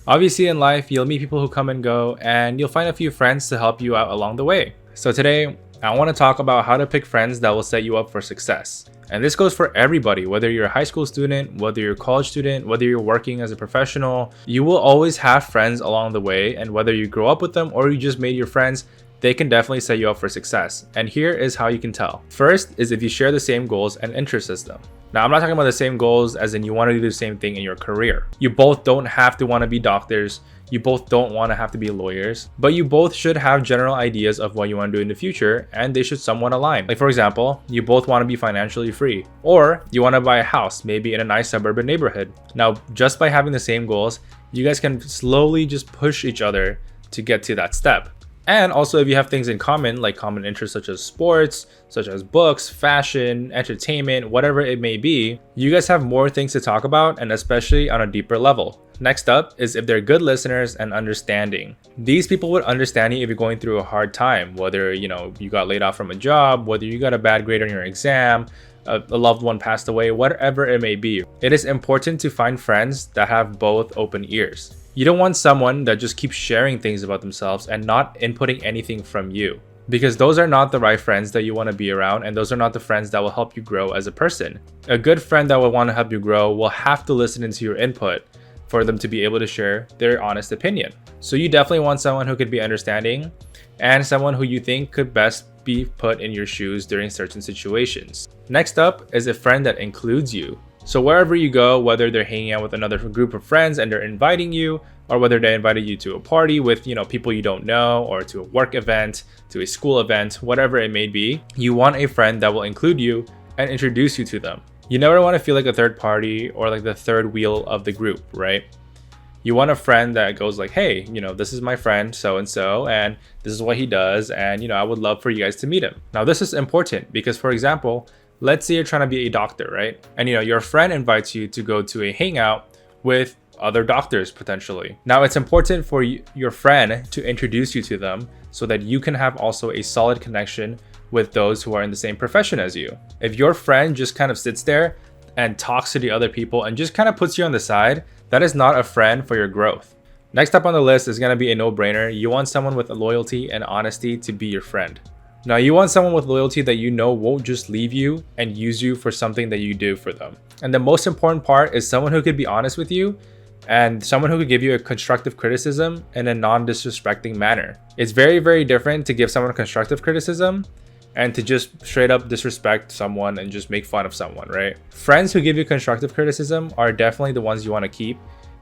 Obviously, in life, you'll meet people who come and go, and you'll find a few friends to help you out along the way. So today, I want to talk about how to pick friends that will set you up for success. And this goes for everybody, whether you're a high school student, whether you're a college student, whether you're working as a professional, you will always have friends along the way. And whether you grow up with them or you just made your friends, they can definitely set you up for success. And here is how you can tell. First is if you share the same goals and interests as them. Now, I'm not talking about the same goals as in you want to do the same thing in your career. You both don't have to want to be doctors. You both don't want to have to be lawyers, but you both should have general ideas of what you want to do in the future, and they should somewhat align. Like, for example, you both want to be financially free, or you want to buy a house, maybe in a nice suburban neighborhood. Now, just by having the same goals, you guys can slowly just push each other to get to that step. And also, if you have things in common, like common interests such as sports, such as books, fashion, entertainment, whatever it may be, you guys have more things to talk about, and especially on a deeper level. Next up is if they're good listeners and understanding. These people would understand you if you're going through a hard time, whether you got laid off from a job, whether you got a bad grade on your exam, a loved one passed away, whatever it may be. It is important to find friends that have both open ears. You don't want someone that just keeps sharing things about themselves and not inputting anything from you, because those are not the right friends that you want to be around, and those are not the friends that will help you grow as a person. A good friend that will want to help you grow will have to listen into your input for them to be able to share their honest opinion. So you definitely want someone who could be understanding and someone who you think could best be put in your shoes during certain situations. Next up is a friend that includes you. So wherever you go, whether they're hanging out with another group of friends and they're inviting you, or whether they invited you to a party with people you don't know, or to a work event, to a school event, whatever it may be, you want a friend that will include you and introduce you to them. You never want to feel like a third party or like the third wheel of the group, right? You want a friend that goes like, hey, this is my friend so-and-so, and this is what he does, and I would love for you guys to meet him. Now, this is important because, for example, let's say you're trying to be a doctor, right? And your friend invites you to go to a hangout with other doctors potentially. Now, it's important for your friend to introduce you to them so that you can have also a solid connection with those who are in the same profession as you. If your friend just kind of sits there and talks to the other people and just kind of puts you on the side, that is not a friend for your growth. Next up on the list is going to be a no-brainer. You want someone with loyalty and honesty to be your friend. Now, you want someone with loyalty that won't just leave you and use you for something that you do for them. And the most important part is someone who could be honest with you and someone who could give you a constructive criticism in a non-disrespecting manner. It's very, very different to give someone constructive criticism and to just straight up disrespect someone and just make fun of someone, right? Friends who give you constructive criticism are definitely the ones you want to keep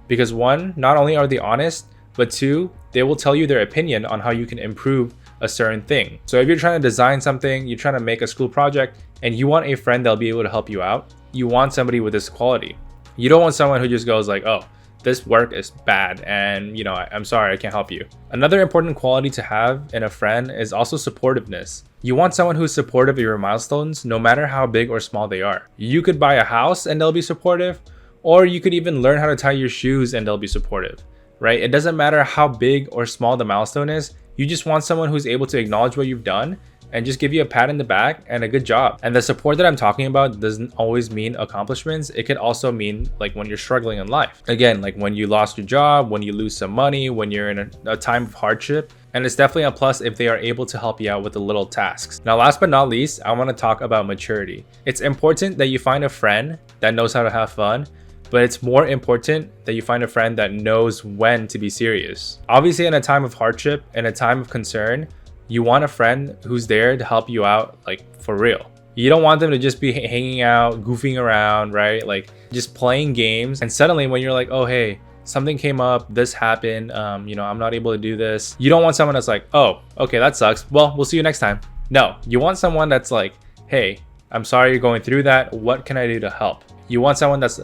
because one, not only are they honest, but two, they will tell you their opinion on how you can improve a certain thing. So if you're trying to design something, you're trying to make a school project, and you want a friend that'll be able to help you out, you want somebody with this quality. You don't want someone who just goes like, oh, this work is bad and I'm sorry, I can't help you. Another important quality to have in a friend is also supportiveness. You want someone who's supportive of your milestones, no matter how big or small they are. You could buy a house and they'll be supportive, or you could even learn how to tie your shoes and they'll be supportive, right? It doesn't matter how big or small the milestone is. You just want someone who's able to acknowledge what you've done and just give you a pat in the back and a good job. And the support that I'm talking about doesn't always mean accomplishments. It could also mean like when you're struggling in life. Again, like when you lost your job, when you lose some money, when you're in a time of hardship. And it's definitely a plus if they are able to help you out with the little tasks. Now, last but not least, I want to talk about maturity. It's important that you find a friend that knows how to have fun, but it's more important that you find a friend that knows when to be serious. Obviously, in a time of hardship, in a time of concern, you want a friend who's there to help you out, like for real. You don't want them to just be hanging out, goofing around, right? Like just playing games. And suddenly when you're like, oh, hey, something came up, this happened, I'm not able to do this. You don't want someone that's like, oh, okay, that sucks. Well, we'll see you next time. No, you want someone that's like, hey, I'm sorry you're going through that. What can I do to help? You want someone that's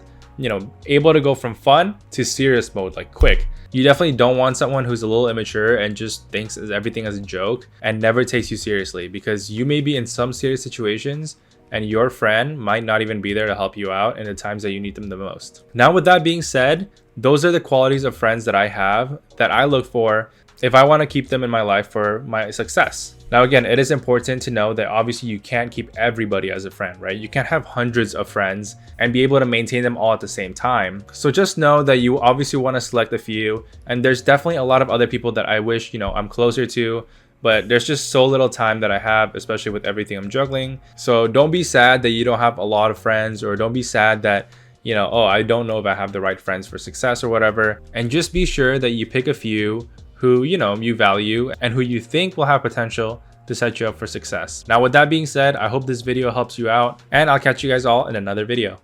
able to go from fun to serious mode, like quick. You definitely don't want someone who's a little immature and just thinks everything as a joke and never takes you seriously, because you may be in some serious situations and your friend might not even be there to help you out in the times that you need them the most. Now, with that being said, those are the qualities of friends that I have that I look for if I want to keep them in my life for my success. Now, again, it is important to know that obviously you can't keep everybody as a friend, right? You can't have hundreds of friends and be able to maintain them all at the same time. So just know that you obviously want to select a few, and there's definitely a lot of other people that I wish, I'm closer to, but there's just so little time that I have, especially with everything I'm juggling. So don't be sad that you don't have a lot of friends, or don't be sad that, oh, I don't know if I have the right friends for success or whatever. And just be sure that you pick a few who, you value and who you think will have potential to set you up for success. Now, with that being said, I hope this video helps you out, and I'll catch you guys all in another video.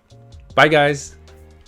Bye, guys.